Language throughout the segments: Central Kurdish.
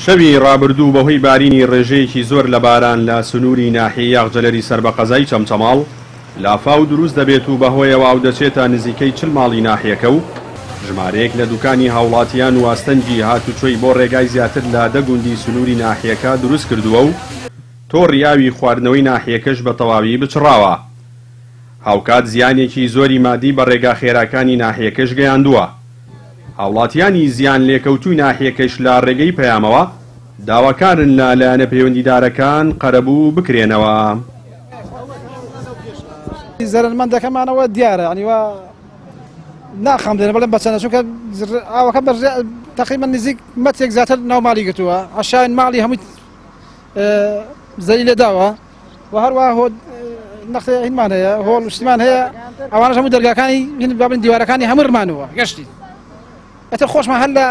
شەوی ڕابردوو بەهۆی بارینی ڕێژەیەکی زۆر لە باران لە سنووری ناحیەی یاغجەلەری سەربەقەزای چەمچەماڵ لافاو دروست دەبێت و بەهۆیەوە ئاو دەچێتە نزیکەی 40 ماڵی ناحیەکە و ژمارەیەک لە دوکانی هاوڵاتیان و ئاستەنجی هاتوچۆی بۆ ڕێگای زیاتر لە دەگوندی سنووری ناحیەکە دروست کردووە و تۆڕی ئاوی خواردنەوەی ناحیەکەش بە تەواوی بچڕاوە. هاوکات زیانێکی زۆری مادی بە ڕێگا خێراکانی ناحیەکەش گەیاندووە. هاوڵاتیانی زیان لێکەوتووی ناحیەکەش لە ڕێگەی پەیامەوە داواکارن لە لایەنە پەیوەندیدارەکان قەرەبوو بکرێنەوە. زەرمەندەکەمانەوە دیارە ینیوە ناخەم دێنە بەڵێن بەچەنە چونکە ئاوەکە تقریبا نزیک مەتێک زیاتر ناو ماڵی گرتووە عەشایان ماڵی هەمووی زەری لێداوە و هەروەها هۆ نەختی هینمان هەیە هۆڵ شتیمان هەیە ئەوانەش هەموو دەرگاکانی بابن دیوارەکانی هەموو ڕمانەوە گەشتی ئەتر خۆشمان هەر لە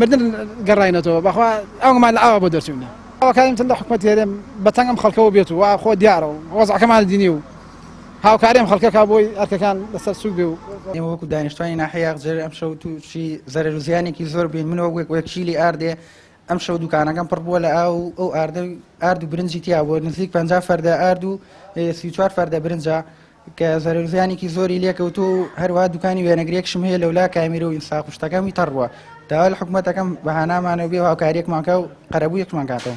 مردن گەڕاینەتەوە بەخوا ئەومان لە ئاوا بۆ دەرچوونە ئەوەکانیمتر لە حکومەت هێرێم بەتەنگ ئەم خەڵکەوە بێت و خۆ دیارە و وەزعەکەمان دینی و هاوکاریم خەڵکەکە بۆی ئەرکەکان لەسەر سوک بێ و ئێمە وەکو دانیشتوانی ناحیە یاغجەر ئەم شەو تووشی زەرەر و زیانێکی زۆر بین منەوە وەکیلی ئاردێ ئەم شەو دوکانەکەم پڕ بووە لە ئەو ئارد و برنجی تیا بۆ نزیک 50 فەردە ئارد و 34 فەردە برنجە کە زەرەر و زیانێکی زۆری لێکەوتو و هەروەها دوکانی وێنەگرێکشم هەیە لەولا کامیرە و ئینساق و شتەکەمی تەڕوە داوا لە حکومەتەکەم بەهانامانەوە بێ و هاوکاریەکمان کە و قەرەبوویەکمان کاتەوە.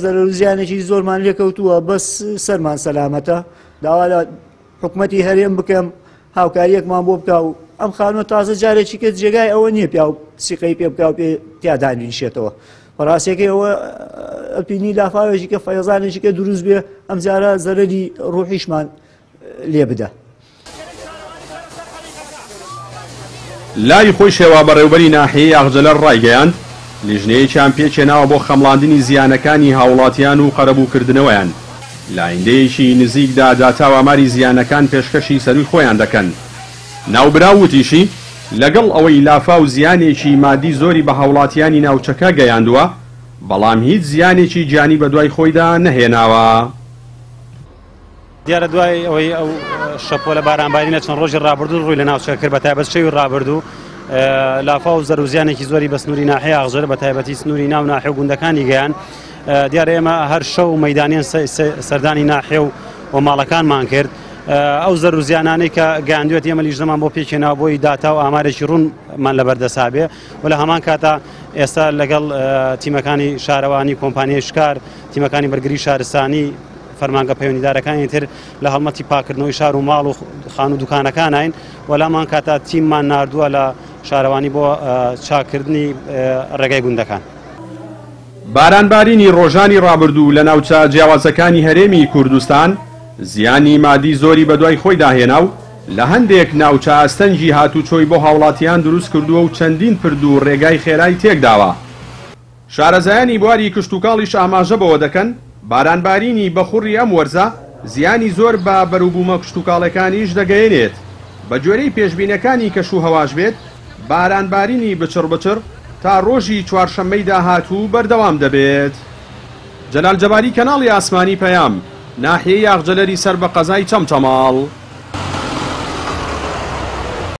زەرەر و زیانێکی زۆرمان لێکەوتووە بەس سەرمان سەلامەتە داوا لە حکومەتی هەرێم بکەم هاوکاریەکمان بۆ بکە و ئەم خانوە تازە جارێکی کرد جێگای ئەوە نییە پیا و سیقەی پێ بکە و پێ تیادانیشێتەوە بەڕاستێکی ئەوە ئەلپینی لافاوێکی کە فەیەزانێکی کە دروست بێ ئەم جارە زەرەری ڕوحیشمان لێ بدە. لای خۆی شێوا بەڕێوبەری ناحیەی یاغجەلەر ڕایگەیاند لیژنەیەکیان پێچێناوە بۆ خەمڵاندنی زیانەکانی هاوڵاتیان و قەرەبووکردنەوەیان. لاینندەیەکی نزیکدا داتاو ئاماری زیانەکان پێشکەشی سەروی خۆیان دەکەن. ناوبرا وتیشی لەگەڵ ئەوەی لافاو زیانێکی مادی زۆری بە هاوڵاتیانی ناوچەکە گەیاندووە بەڵام هیچ زیانێکی گیانی بە دوای خۆیدا نەهێناوە. دیارە دوای ئەوەی ئەو شەپۆ لە بارانبارینە چەند ڕۆژی ڕابردوو ڕووی لە ناوچەکە کرد بە تایبەت شەوی ڕابردوو لافاو زەرەر و زیانێکی زۆری بە سنووری ناحیە یاغجەر بە تایبەتی سنووری ناو ناحیە و گوندەکانی گەیان. دیارە ئێمە هەر شەو مەیدانیان سەردانی ناحیە و ماڵەکانمان کرد ئەو زەرەر و زیانانەی کە گەیاندوێت ئێمە لیژنەمان بۆ پێکێناوە بۆی داتا و ئامارێکی ڕوونمان لەبەردەسا بێ و لە هەمان کاتا ئێستا لەگەڵ تیمەکانی شارەوانی کۆمپانیای شکار تیمەکانی بەرگری شارستانی فەرمانگە پەیوەندیدارەکانی تر لە هەڵمەتی پاکردنەوەی شار و ماڵ و خان و دوکانەکانین و لامان کاتا تیممان ناردووە لە شارەوانی بۆ چاکردنی ڕێگای گوندەکان. بارانبارینی ڕۆژانی ڕابردوو لە ناوچە جیاوازەکانی هەرێمی کوردستان زیانی مادی زۆری بە دوای خۆی داهێنا و لە هەندێک ناوچە ئاستەنجی هاتوچۆی بۆ هاوڵاتیان دروست کردووە و چەندین پرد و ڕێگای خێرای تێکداوە. شارەزایانی بواری کشتوکاڵیش ئاماژە بەوە دەکەن بارانبارینی بەخوڕی ئەم وەرزە زیانی زۆر بە بەروبوومە کشتوکاڵەکانیش دەگەیەنێت. بە جۆرەی پێشبینەکانی کەش و هەواش بێت بارانبارینی بچڕ تا ڕۆژی چوارشەممەی داهاتوو بەردەوام دەبێت. جەلال جەباری کەناڵی ئاسمانی پەیام ناحیەی یاغجەلەری سەربەقەزای چەمچەماڵ.